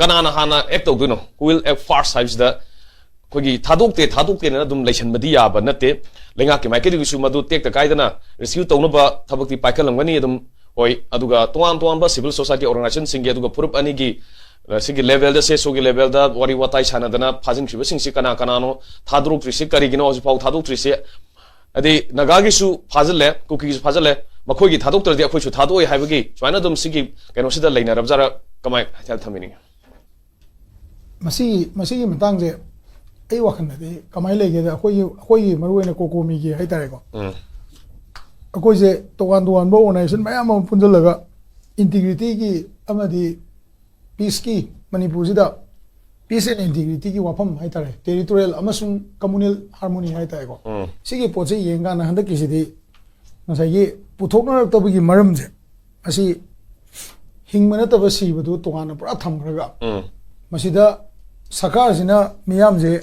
kanana hana act to no who will act far sides the kogi thadok te na dum lection madi ya ba nate lenga ke maike di su madu tek ta kaidana rescue to no ba thabakti paikalam gani dum oi aduga tuan ba civil society organization singe aduga purup ani gi sigi level da se sogi level da wari watai chana dana phajing thriba sing si kana no thadruk tri si kari gino pau thaduk tri si adi nagagi su phajale kuki su phajale makhoi gi thaduk tar di akhoi su thadoi haibagi chwana dum sigi keno sida leina rabjara kamai hal thamini masi matang je ai wakhan de kamai lege da akhoi maruena kokomi gi haitare ko akhoi je tokan bo organization mayam punjalaga integrity gi amadi peace ki Manipur sida peace and integrity ki wafam haitare territorial amasung communal harmony haitare ko sigi poche yenga na handa kisidi ngasai gi puthokna tabagi maram je asi hingmana tabasi badu tokana pura thamgraga masida sakar sina miyam je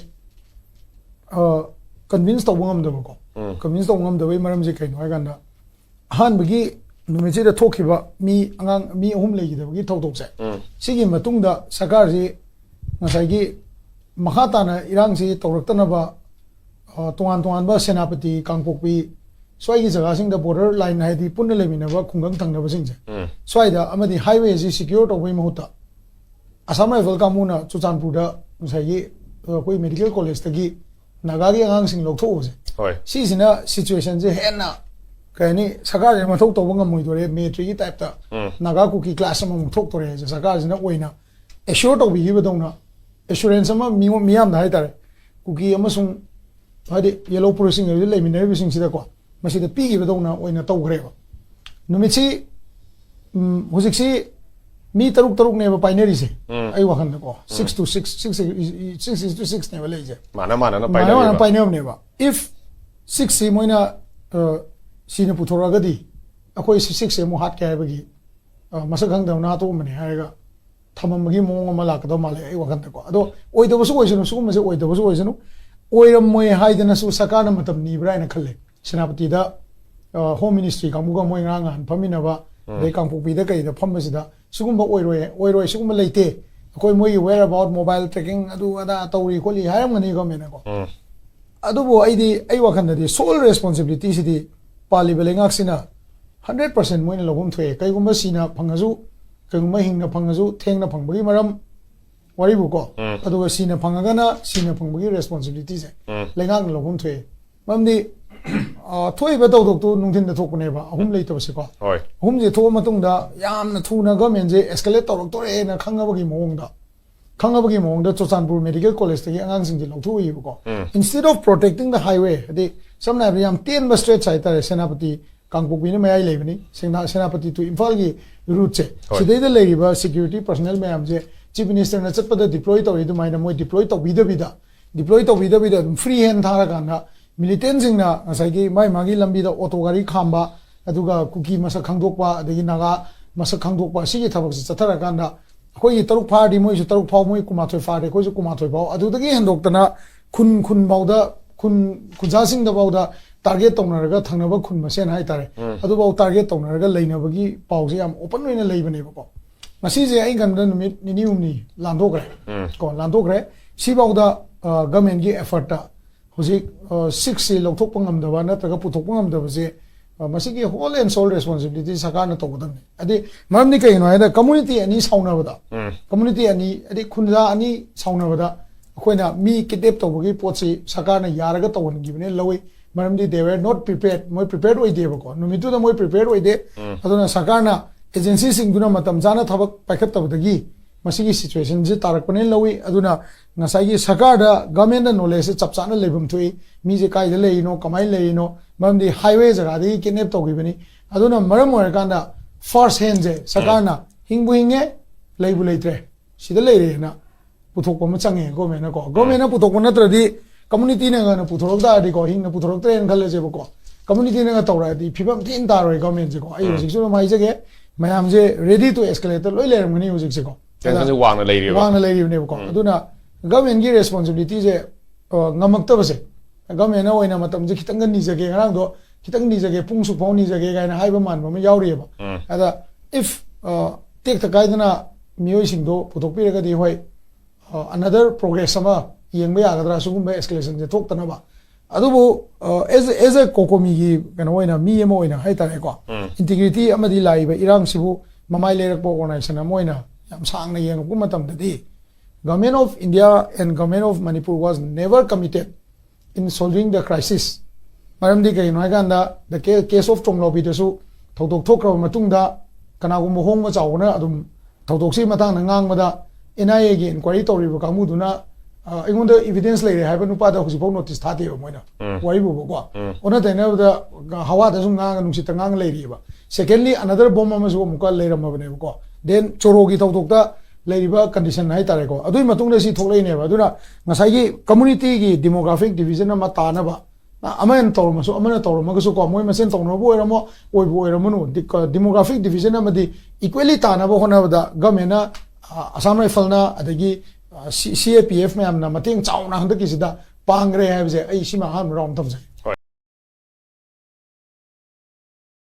convince tawngam dabo ko convince tawngam dabai maram je kaino aganda han bagi numeci da thokiba mi angang mi ahum legi da bagi thok se sigi matungda sakar ji ngasai gi makha na irang si tawraktana ba tongan ba senapati kangpokpi swai gi jaga sing da border line hai di punna lemina ba khungang thangna ba sing je swai da amadi highway ji secure to bai mahuta asam rifle kamuna chuchanpur da ngasai gi koi medical college tagi naga gi angang sing lokthok se si sina situation je henna kaini sakar je mathok to bangam moi dore metri gi type ta naga ku ki class ma thok to re je sakar je na oina assure to bi gi badona assurance ma miyam na haitare ku ki amasung hadi yellow processing re le minare bi sing sida ko masi da pi gi badona oina to gre ba numichi hojik si mi taruk ne ba binary se ai wa khan ko 6 to 6 ne ba le je mana na binary ne ba if 6 si moina sina puthora gadi akoi 6 se mo hat ka bagi masakang da na to mane haiga thamam gi mo ma la ka do male ai wa khan ko ado oi do su oi sunu su ma se oi do su oi sunu oi ram moi haidana su sakana matam ni brai na khalle senapati da home ministry ka mu ga moi nga ngan phamina ba dei kangpokpi da kai da phamba sida sugumba oiroi sugumba leite akoi moi where about mobile tracking adu ada tawri kholi hayam ngani go mena ko adu bo ai wa khan da sole responsibility sidi pali belengak sina 100% moina logum thwe kai gumba sina phangaju kengma hingna phangaju thengna phangbagi maram wari bu ko adu sina phangaga na sina phangbagi responsibility se lengak logum thwe mamdi thoi ba dok tu nungthin da thokune ba ahum lei to se ko ahum je tho matung da yam na thu na government je escalate to re na khangabagi mong da Chochanpur medical college te angang sing je lothu yi ko instead of protecting the highway the samna yam 10 ba straight side ta senapati kangpokpi ne mai lei bani senapati to imphal gi route che sidai da lei ba security personnel mayam je chief minister na chat pa da deploy to ri du mai na moi deploy to bida free hand thara kan na militant sing na asai gi mai magi lambi da auto gari khamba aduga kuki masa khangdokpa adagi naga masa khangdokpa sigi thabak se chathara kan da koi taruk party moi su taruk phau moi kuma thoi fare koi su kuma thoi phau adu dagi hendok tana khun bauda khun jasing da bauda target tonaraga thangnaba khun masen hai tare adu bau target tonaraga leinabagi pau se yam open oina leibane ba masi je ai gan da numit ni umni landokre si bauda government gi effort ta hojik 6 se lokthok pangam da ba na taga puthok pangam da je masi gi whole and sole responsibility sakar na to godam adi maram ni kai no ai da community ani sauna bada community ani adi khunja ani sauna bada khoina mi kidnap to bagi potsi sakar na yaraga to wan gibne loi maram di they were not prepared moi prepared oi de ba ko no mitu da moi prepared oi de aduna sakar na agency sing duna matam jana thabak paikhat tabdagi masigi situation je tarak panen loi aduna ngasai gi sakar da government da knowledge chapchana lebum thui mi je kai de leino kamai leino mamdi highway jaga de kidnap to gi bani aduna maram or kanda first hand je sakar na hingbu hinge leibu leitre sida leire na puthok pa ma change government na puthok na tradi community na na puthok da di ko hing na puthok tren khale je ko community na tawra di phibam tin ta roi government je ko ai hojik su mai je ge mayam je ready to escalate loi le ram ni hojik je ko wang na leiri ne ko aduna government gi responsibility je ngamak ta base government na oina matam je khitang ni je ge ngang do khitang ni je ge pung su phau ni je ge ga na haiba man ba ma yauri ba ada if tek ta kai na ꯃꯤꯑꯣꯏꯁꯤꯡꯗꯣ ꯄꯨꯊꯣꯛꯄꯤꯔꯒꯗꯤ ꯍꯣꯏ another progress ama yengba yagadra sugumba escalation je thoktanaba adubu as a kokomi gi kano oina mi ema oina haitare ko integrity amadi laiba irang sibu mamai lerak organization amoina yam sangna yeng ku matam dadi government of India and government of Manipur was never committed in solving the crisis maram di kai noi ganda the case of Chonglobi desu thodok thokra matungda kana gu mohong ma chawna adum thodok si matang ngang mada NIA gi inquiry tori ba kamu duna ingonda evidence lai re haiba nupa da husi phone notice thate ba moina wai bu ko ona tena da hawa da sung ngang nungsi tangang lai ri ba secondly another bomb ama su muka lai ram ba ne ko then choro gi thodok da lai ba condition hai tare ko adui matung da si thoklai ne ba duna ngasai gi community gi demographic division ama ta na ba aman tawr masu amana tawr ma su ko moi masen tawno bo eramo oi bo eramo no demographic division ama di equally ta na ba hona ba da government Assam Rifle na adagi CAPF me amna mating chauna handa kisida pangre hai je ai sima ham rom tam